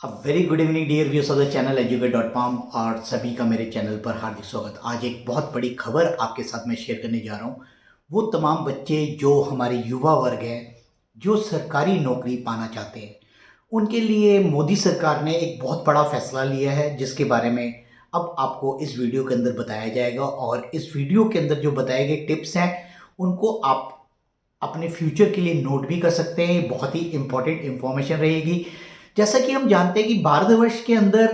Very good evening dear viewers of the channel educate.com और सभी का मेरे चैनल पर हार्दिक स्वागत। आज एक बहुत बड़ी खबर आपके साथ मैं शेयर करने जा रहा हूँ। वो तमाम बच्चे जो हमारे युवा वर्ग हैं, जो सरकारी नौकरी पाना चाहते हैं, उनके लिए मोदी सरकार ने एक बहुत बड़ा फैसला लिया है, जिसके बारे में अब आपको इस वीडियो के अंदर बताया जाएगा। और इस वीडियो के अंदर जो बताए गए टिप्स हैं, उनको आप अपने फ्यूचर के लिए नोट भी कर सकते हैं। बहुत ही इंपॉर्टेंट इंफॉर्मेशन रहेगी। जैसा कि हम जानते हैं कि भारतवर्ष के अंदर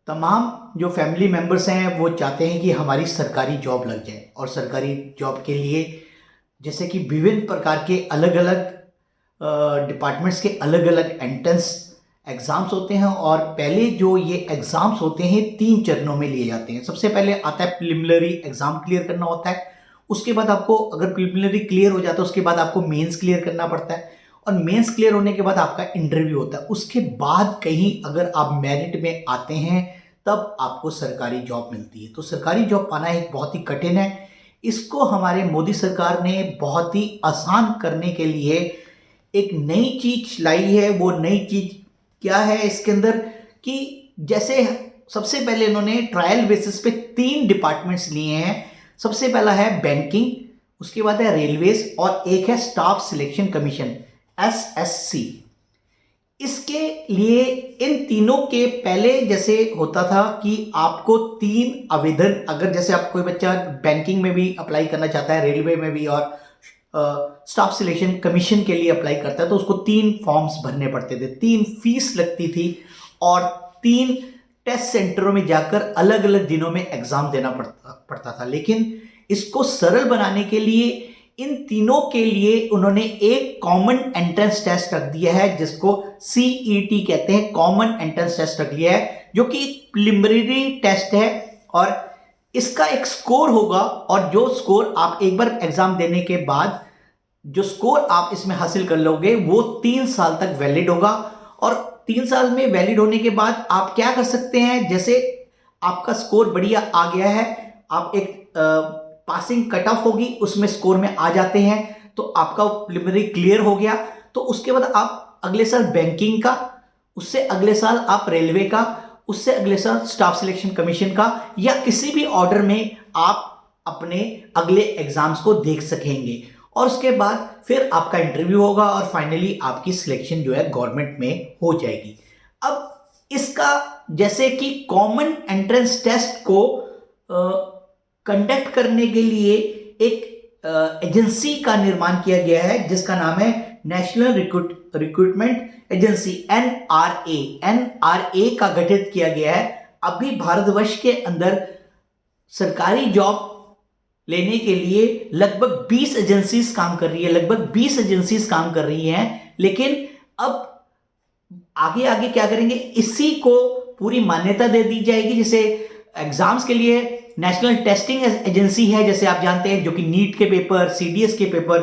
तमाम जो फैमिली मेंबर्स हैं वो चाहते हैं कि हमारी सरकारी जॉब लग जाए, और सरकारी जॉब के लिए जैसे कि विभिन्न प्रकार के अलग अलग डिपार्टमेंट्स के अलग अलग एंट्रेंस एग्ज़ाम्स होते हैं। और पहले जो ये एग्ज़ाम्स होते हैं 3 चरणों में लिए जाते हैं। सबसे पहले आता है प्रिलिमिनरी एग्ज़ाम क्लियर करना होता है। उसके बाद आपको अगर प्रिलिमिनरी क्लियर हो जाता है, उसके बाद आपको मेंस क्लियर करना पड़ता है, और मेंस क्लियर होने के बाद आपका इंटरव्यू होता है। उसके बाद कहीं अगर आप मेरिट में आते हैं तब आपको सरकारी जॉब मिलती है। तो सरकारी जॉब पाना एक बहुत ही कठिन है। इसको हमारे मोदी सरकार ने बहुत ही आसान करने के लिए एक नई चीज लाई है। वो नई चीज क्या है इसके अंदर, कि जैसे सबसे पहले इन्होंने ट्रायल बेसिस पे 3 डिपार्टमेंट्स लिए हैं। सबसे पहला है बैंकिंग, उसके बाद है रेलवेज, और एक है स्टाफ सिलेक्शन कमीशन SSC। इसके लिए इन तीनों के पहले जैसे होता था कि आपको 3 आवेदन, अगर जैसे आप कोई बच्चा बैंकिंग में भी अप्लाई करना चाहता है, रेलवे में भी, और स्टाफ सिलेक्शन कमीशन के लिए अप्लाई करता है, तो उसको 3 फॉर्म्स भरने पड़ते थे, 3 फीस लगती थी, और 3 टेस्ट सेंटरों में जाकर अलग अलग दिनों में एग्जाम देना पड़ता था। लेकिन इसको सरल बनाने के लिए इन तीनों के लिए उन्होंने एक कॉमन एंट्रेंस टेस्ट रख दिया है, जिसको CET कहते हैं। कॉमन एंट्रेंस टेस्ट रख लिया है, जो कि एक प्रिलिमिनरी टेस्ट है, और इसका एक स्कोर होगा। और जो स्कोर आप एक बार एग्जाम देने के बाद जो स्कोर आप इसमें हासिल कर लोगे, वो 3 साल तक वैलिड होगा। और 3 साल में वैलिड होने के बाद आप क्या कर सकते हैं, जैसे आपका स्कोर बढ़िया आ गया है, आप एक पासिंग कट ऑफ होगी, उसमें स्कोर में आ जाते हैं, तो आपका प्रिलिमिनरी क्लियर हो गया। तो उसके बाद आप अगले साल बैंकिंग का, उससे अगले साल आप रेलवे का, उससे अगले साल स्टाफ सिलेक्शन कमीशन का, या किसी भी ऑर्डर में आप अपने अगले एग्जाम्स को देख सकेंगे। और उसके बाद फिर आपका इंटरव्यू होगा, और फाइनली आपकी सिलेक्शन जो है गवर्नमेंट में हो जाएगी। अब इसका जैसे कि कॉमन एंट्रेंस टेस्ट को कंडक्ट करने के लिए एक एजेंसी का निर्माण किया गया है, जिसका नाम है नेशनल रिक्रूटमेंट एजेंसी NRA का गठित किया गया है। अभी भारतवर्ष के अंदर सरकारी जॉब लेने के लिए लगभग 20 एजेंसीज काम कर रही है, लगभग 20 एजेंसीज काम कर रही हैं। लेकिन अब आगे आगे क्या करेंगे, इसी को पूरी मान्यता दे दी जाएगी। जैसे एग्जाम्स के लिए नेशनल टेस्टिंग एजेंसी है, जैसे आप जानते हैं, जो कि नीट के पेपर, CDS के पेपर,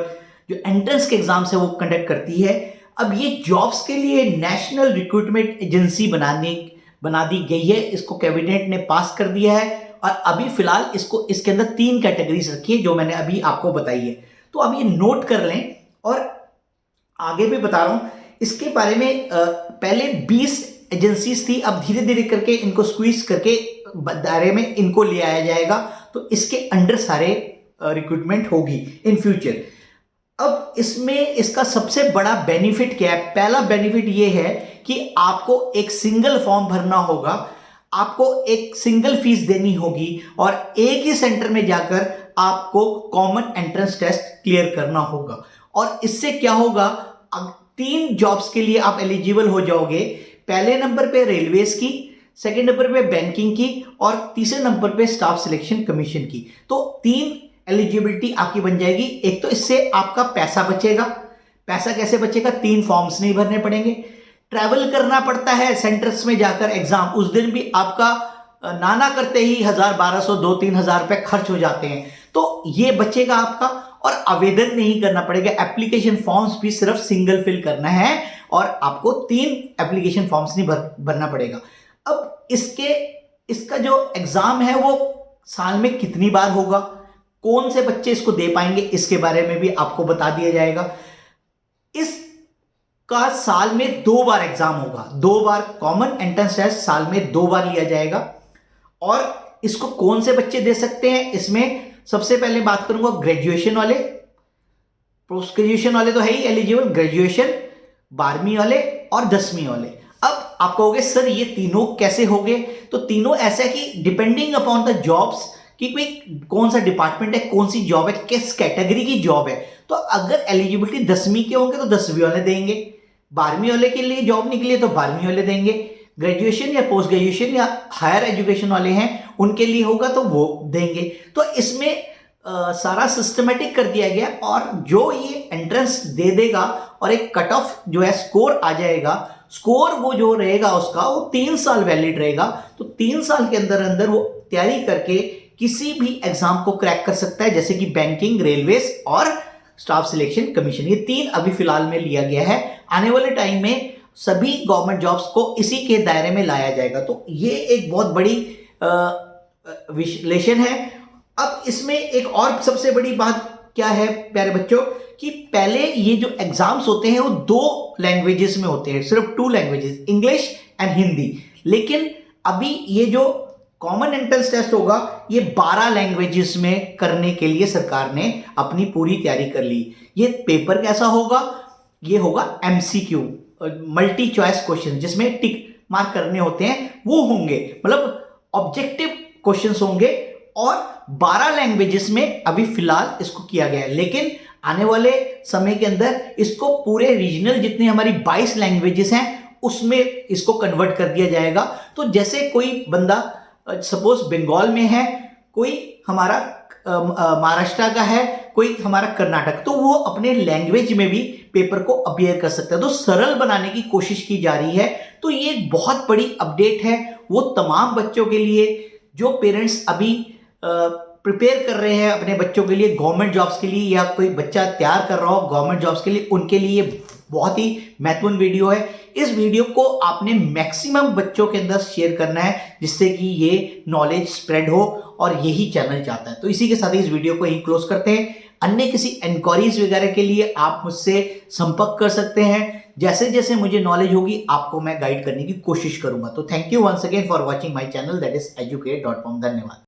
जो एंट्रेंस के एग्जाम्स है वो कंडक्ट करती है। अब ये जॉब्स के लिए नेशनल रिक्रूटमेंट एजेंसी बना दी गई है। इसको कैबिनेट ने पास कर दिया है, और अभी फिलहाल इसको इसके अंदर 3 कैटेगरीज रखी है, जो मैंने अभी आपको बताई है। तो अब ये नोट कर लें, और आगे भी बता रहा हूं इसके बारे में। पहले 20 एजेंसीज थी, अब धीरे धीरे करके इनको स्क्वीज करके दायरे में इनको ले आया जाएगा, तो इसके अंडर सारे रिक्रूटमेंट होगी इन फ्यूचर। अब इसमें इसका सबसे बड़ा बेनिफिट क्या है? पहला बेनिफिट ये है कि आपको एक सिंगल फॉर्म भरना होगा, आपको एक सिंगल फीस देनी होगी, और एक ही सेंटर में जाकर आपको कॉमन एंट्रेंस टेस्ट क्लियर करना होगा। और इससे क्या होगा, 3 जॉब्स के लिए आप एलिजिबल हो जाओगे। पहले नंबर पे रेलवेज की, सेकेंड नंबर पे बैंकिंग की, और तीसरे नंबर पे स्टाफ सिलेक्शन कमीशन की। तो 3 एलिजिबिलिटी आपकी बन जाएगी। एक तो इससे आपका पैसा बचेगा। पैसा कैसे बचेगा? 3 फॉर्म्स नहीं भरने पड़ेंगे। ट्रैवल करना पड़ता है सेंटर्स में जाकर एग्जाम, उस दिन भी आपका नाना करते ही 1000-1200 2-3 हज़ार रुपए खर्च हो जाते हैं, तो ये बचेगा आपका। और आवेदन नहीं करना पड़ेगा, एप्लीकेशन फॉर्म्स भी सिर्फ सिंगल फिल करना है, और आपको 3 एप्लीकेशन फॉर्म्स नहीं भरना पड़ेगा। अब इसका जो एग्जाम है वो साल में कितनी बार होगा, कौन से बच्चे इसको दे पाएंगे, इसके बारे में भी आपको बता दिया जाएगा। इस का साल में 2 बार एग्जाम होगा। 2 बार कॉमन एंट्रेंस टेस्ट साल में 2 बार लिया जाएगा। और इसको कौन से बच्चे दे सकते हैं, इसमें सबसे पहले बात करूंगा ग्रेजुएशन वाले, पोस्ट ग्रेजुएशन वाले तो है ही एलिजिबल, ग्रेजुएशन, 12वीं वाले और 10वीं वाले। अब आप कहोगे सर ये तीनों कैसे हो गए, तो तीनों ऐसा है कि डिपेंडिंग अपॉन द जॉब्स कि भाई कौन सा डिपार्टमेंट है, कौन सी जॉब है, किस कैटेगरी की जॉब है। तो अगर एलिजिबिलिटी 10वीं के होंगे तो 10वीं वाले देंगे, 12वीं वाले के लिए जॉब निकली है तो 12वीं वाले देंगे, ग्रेजुएशन या पोस्ट ग्रेजुएशन या हायर एजुकेशन वाले हैं उनके लिए होगा तो वो देंगे। तो इसमें सारा सिस्टमेटिक कर दिया गया और जो ये एंट्रेंस दे देगा और एक कट ऑफ जो है स्कोर आ जाएगा, स्कोर वो जो रहेगा उसका वो 3 साल वैलिड रहेगा। तो 3 साल के अंदर अंदर वो तैयारी करके किसी भी एग्जाम को क्रैक कर सकता है, जैसे कि बैंकिंग, रेलवेज और स्टाफ सिलेक्शन कमीशन। ये 3 अभी फिलहाल में लिया गया है। आने वाले टाइम में सभी गवर्नमेंट जॉब्स को इसी के दायरे में लाया जाएगा। तो ये एक बहुत बड़ी विश्लेषण है। अब इसमें एक और सबसे बड़ी बात क्या है प्यारे बच्चों, कि पहले ये जो एग्जाम्स होते हैं वो 2 लैंग्वेजेस में होते हैं, सिर्फ 2 लैंग्वेजेस, इंग्लिश एंड हिंदी। लेकिन अभी ये जो कॉमन एंट्रेंस टेस्ट होगा ये 12 लैंग्वेजेस में करने के लिए सरकार ने अपनी पूरी तैयारी कर ली। ये पेपर कैसा होगा, ये होगा MCQ, मल्टी चॉइस क्वेश्चन, जिसमें टिक मार्क करने होते हैं वो होंगे, मतलब ऑब्जेक्टिव क्वेश्चंस होंगे और 12 लैंग्वेजेस में अभी फिलहाल इसको किया गया है। लेकिन आने वाले समय के अंदर इसको पूरे रीजनल जितनी हमारी 22 लैंग्वेजेस हैं उसमें इसको कन्वर्ट कर दिया जाएगा। तो जैसे कोई बंदा सपोज बंगाल में है, कोई हमारा महाराष्ट्र का है, कोई हमारा कर्नाटक, तो वो अपने लैंग्वेज में भी पेपर को अपीयर कर सकता है। तो सरल बनाने की कोशिश की जा रही है। तो ये एक बहुत बड़ी अपडेट है वो तमाम बच्चों के लिए जो पेरेंट्स अभी प्रिपेयर कर रहे हैं अपने बच्चों के लिए गवर्नमेंट जॉब्स के लिए, या कोई बच्चा तैयार कर रहा हो गवर्नमेंट जॉब्स के लिए, उनके लिए बहुत ही महत्वपूर्ण वीडियो है। इस वीडियो को आपने मैक्सिमम बच्चों के अंदर शेयर करना है जिससे कि ये नॉलेज स्प्रेड हो, और यही चैनल चाहता है। तो इसी के साथ ही इस वीडियो को यहीं क्लोज करते हैं। अन्य किसी इंक्वायरीज वगैरह के लिए आप मुझसे संपर्क कर सकते हैं। जैसे जैसे मुझे नॉलेज होगी आपको मैं गाइड करने की कोशिश करूंगा। तो thank you once again for watching my channel, that is educate.com। धन्यवाद।